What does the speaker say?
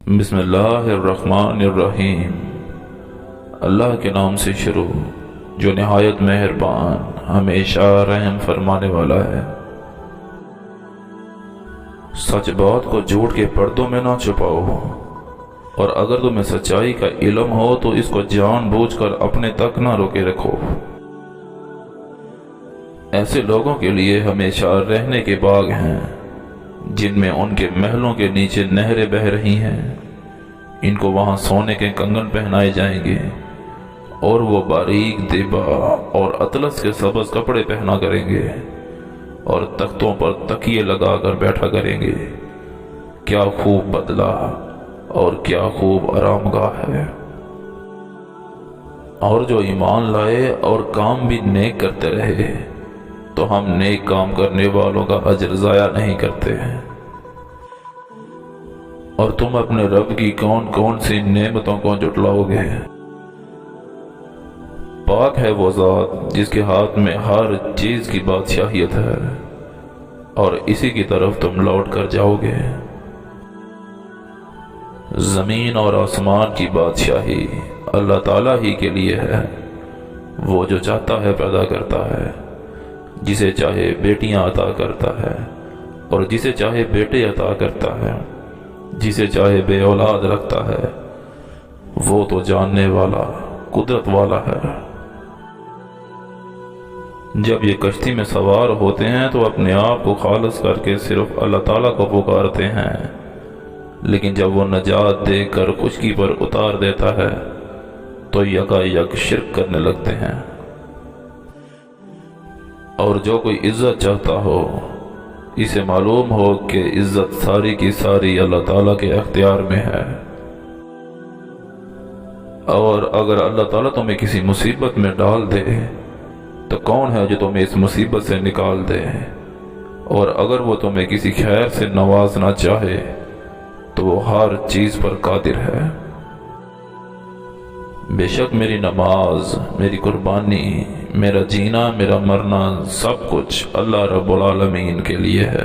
بسم اللہ الرحمن الرحیم۔ اللہ کے نام سے شروع جو نہایت مہربان ہمیشہ رحم فرمانے والا ہے۔ سچ بات کو جھوٹ کے پردوں میں نہ چھپاؤ، اور اگر تمہیں سچائی کا علم ہو تو اس کو جان بوجھ کر اپنے تک نہ روکے رکھو۔ ایسے لوگوں کے لیے ہمیشہ رہنے کے باغ ہیں جن میں ان کے محلوں کے نیچے نہریں بہہ رہی ہیں۔ ان کو وہاں سونے کے کنگن پہنائے جائیں گے، اور وہ باریک دیبا اور اطلس کے سبز کپڑے پہنا کریں گے، اور تختوں پر تکیے لگا کر بیٹھا کریں گے۔ کیا خوب بدلہ اور کیا خوب آرام گاہ ہے۔ اور جو ایمان لائے اور کام بھی نیک کرتے رہے تو ہم نیک کام کرنے والوں کا اجر ضائع نہیں کرتے ہیں۔ اور تم اپنے رب کی کون کون سی نعمتوں کو جھٹلاؤ گے۔ پاک ہے وہ ذات جس کے ہاتھ میں ہر چیز کی بادشاہیت ہے، اور اسی کی طرف تم لوٹ کر جاؤ گے۔ زمین اور آسمان کی بادشاہی اللہ تعالیٰ ہی کے لیے ہے۔ وہ جو چاہتا ہے پیدا کرتا ہے، جسے چاہے بیٹیاں عطا کرتا ہے، اور جسے چاہے بیٹے عطا کرتا ہے، جسے چاہے بے اولاد رکھتا ہے۔ وہ تو جاننے والا، قدرت والا ہے۔ جب یہ کشتی میں سوار ہوتے ہیں تو اپنے آپ کو خالص کر کے صرف اللہ تعالیٰ کو پکارتے ہیں، لیکن جب وہ نجات دے کر خشکی پر اتار دیتا ہے تو یکا یک شرک کرنے لگتے ہیں۔ اور جو کوئی عزت چاہتا ہو اسے معلوم ہو کہ عزت ساری کی ساری اللہ تعالیٰ کے اختیار میں ہے۔ اور اگر اللہ تعالیٰ تمہیں کسی مصیبت میں ڈال دے تو کون ہے جو تمہیں اس مصیبت سے نکال دے؟ اور اگر وہ تمہیں کسی خیر سے نوازنا چاہے تو وہ ہر چیز پر قادر ہے۔ بے شک میری نماز، میری قربانی، میرا جینا، میرا مرنا، سب کچھ اللہ رب العالمین کے لیے ہے۔